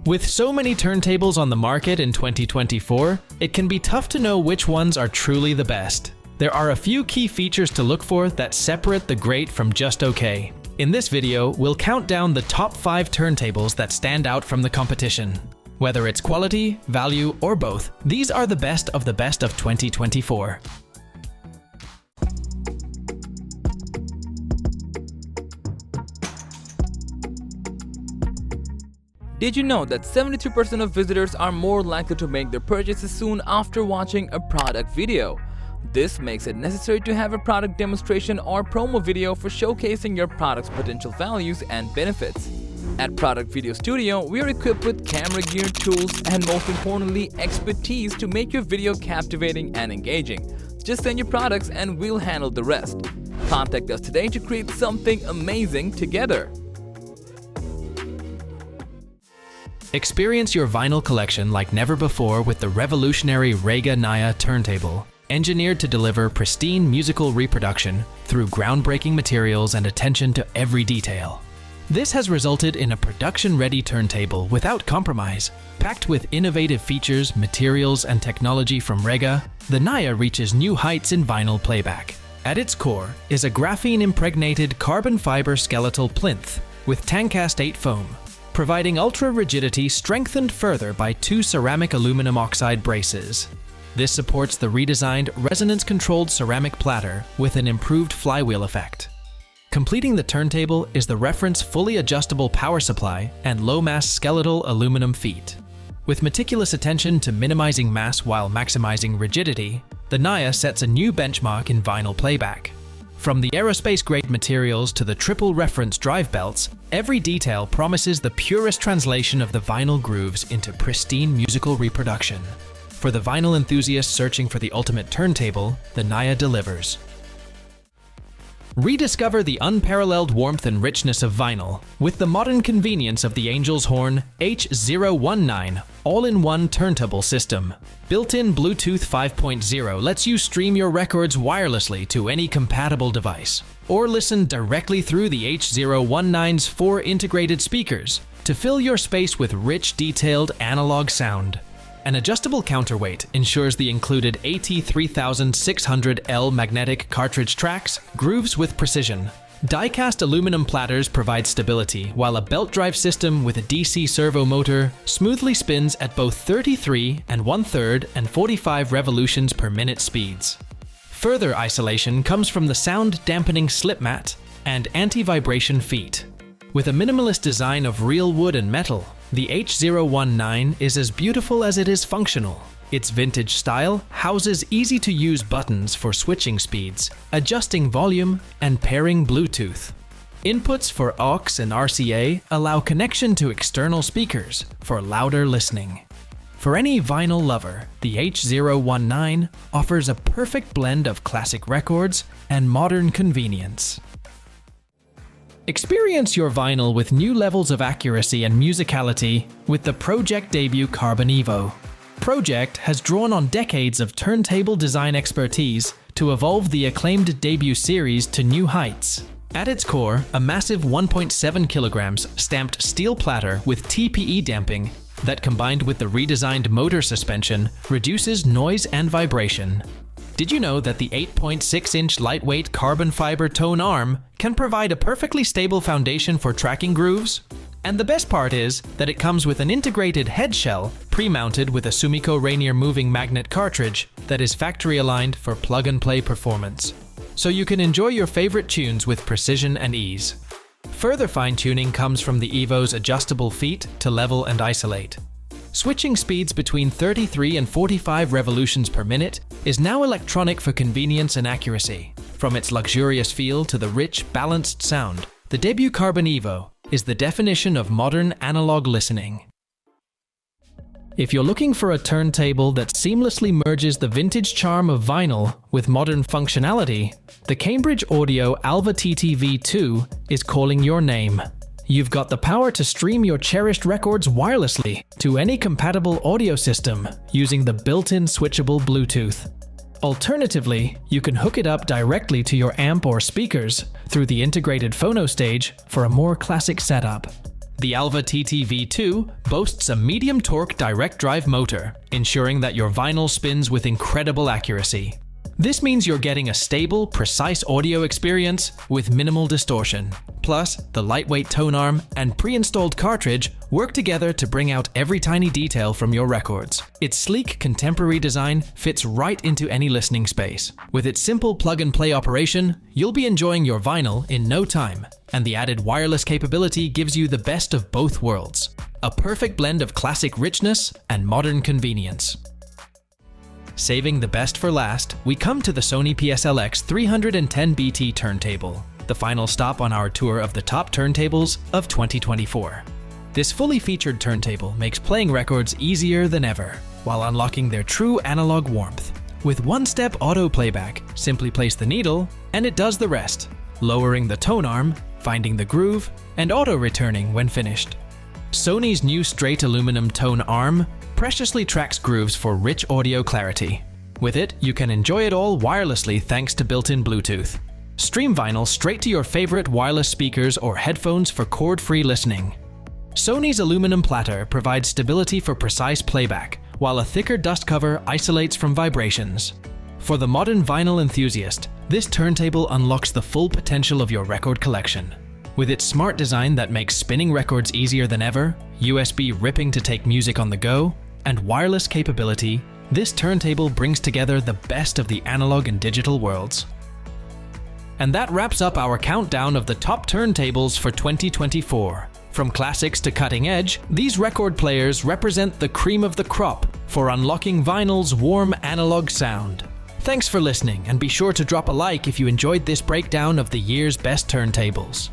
With so many turntables on the market in 2024, it can be tough to know which ones are truly the best. There are a few key features to look for that separate the great from just okay. In this video, we'll count down the top 5 turntables that stand out from the competition. Whether it's quality, value, or both, these are the best of 2024. Did you know that 73% of visitors are more likely to make their purchases soon after watching a product video? This makes it necessary to have a product demonstration or promo video for showcasing your product's potential values and benefits. At Product Video Studio, we are equipped with camera gear, tools, and most importantly, expertise to make your video captivating and engaging. Just send your products and we'll handle the rest. Contact us today to create something amazing together. Experience your vinyl collection like never before with the revolutionary REA Nia turntable, engineered to deliver pristine musical reproduction through groundbreaking materials and attention to every detail. This has resulted in a production-ready turntable without compromise. Packed with innovative features, materials, and technology from REA, the Nia reaches new heights in vinyl playback. At its core is a graphene-impregnated carbon fiber skeletal plinth with Tancast 8 foam, providing ultra-rigidity strengthened further by 2 ceramic aluminum oxide braces. This supports the redesigned resonance-controlled ceramic platter with an improved flywheel effect. Completing the turntable is the reference fully adjustable power supply and low-mass skeletal aluminum feet. With meticulous attention to minimizing mass while maximizing rigidity, the Nia sets a new benchmark in vinyl playback. From the aerospace-grade materials to the triple reference drive belts, every detail promises the purest translation of the vinyl grooves into pristine musical reproduction. For the vinyl enthusiast searching for the ultimate turntable, the Nia delivers. Rediscover the unparalleled warmth and richness of vinyl with the modern convenience of the Angels-Horn H019 all-in-one turntable system. Built-in Bluetooth 5.0 lets you stream your records wirelessly to any compatible device, or listen directly through the H019's 4 integrated speakers to fill your space with rich, detailed analog sound. An adjustable counterweight ensures the included AT3600L magnetic cartridge tracks grooves with precision. Die-cast aluminum platters provide stability, while a belt drive system with a DC servo motor smoothly spins at both 33 1/3 and 45 revolutions per minute speeds. Further isolation comes from the sound-dampening slip mat and anti-vibration feet. With a minimalist design of real wood and metal, the H019 is as beautiful as it is functional. Its vintage style houses easy-to-use buttons for switching speeds, adjusting volume, and pairing Bluetooth. Inputs for aux and RCA allow connection to external speakers for louder listening. For any vinyl lover, the H019 offers a perfect blend of classic records and modern convenience. Experience your vinyl with new levels of accuracy and musicality with the Project debut Carbon Evo. Project has drawn on decades of turntable design expertise to evolve the acclaimed debut series to new heights. At its core, a massive 1.7 kilograms stamped steel platter with TPE damping that, combined with the redesigned motor suspension, reduces noise and vibration. Did you know that the 8.6-inch lightweight carbon fiber tone arm can provide a perfectly stable foundation for tracking grooves? And the best part is that it comes with an integrated head shell pre-mounted with a Sumiko Rainier moving magnet cartridge that is factory aligned for plug-and-play performance. So you can enjoy your favorite tunes with precision and ease. Further fine-tuning comes from the Evo's adjustable feet to level and isolate. Switching speeds between 33 and 45 revolutions per minute is now electronic for convenience and accuracy. From its luxurious feel to the rich, balanced sound, the debut Carbon Evo is the definition of modern analog listening. If you're looking for a turntable that seamlessly merges the vintage charm of vinyl with modern functionality, the Cambridge-ALVA-TT V2 is calling your name. You've got the power to stream your cherished records wirelessly to any compatible audio system using the built-in switchable Bluetooth. Alternatively, you can hook it up directly to your amp or speakers through the integrated phono stage for a more classic setup. The ALVA-TT V2 boasts a medium torque direct drive motor, ensuring that your vinyl spins with incredible accuracy. This means you're getting a stable, precise audio experience with minimal distortion. Plus, the lightweight tone arm and pre-installed cartridge work together to bring out every tiny detail from your records. Its sleek, contemporary design fits right into any listening space. With its simple plug-and-play operation, you'll be enjoying your vinyl in no time, and the added wireless capability gives you the best of both worlds. A perfect blend of classic richness and modern convenience. Saving the best for last, we come to the Sony PSLX310BT turntable, the final stop on our tour of the top turntables of 2024. This fully featured turntable makes playing records easier than ever, while unlocking their true analog warmth. With one-step auto playback, simply place the needle, and it does the rest, lowering the tone arm, finding the groove, and auto-returning when finished. Sony's new straight aluminum tone arm preciously tracks grooves for rich audio clarity. With it, you can enjoy it all wirelessly thanks to built-in Bluetooth. Stream vinyl straight to your favorite wireless speakers or headphones for cord-free listening. Sony's aluminum platter provides stability for precise playback, while a thicker dust cover isolates from vibrations. For the modern vinyl enthusiast, this turntable unlocks the full potential of your record collection. With its smart design that makes spinning records easier than ever, USB ripping to take music on the go, and wireless capability, this turntable brings together the best of the analog and digital worlds. And that wraps up our countdown of the top turntables for 2024. From classics to cutting edge, these record players represent the cream of the crop for unlocking vinyl's warm analog sound. Thanks for listening, and be sure to drop a like if you enjoyed this breakdown of the year's best turntables.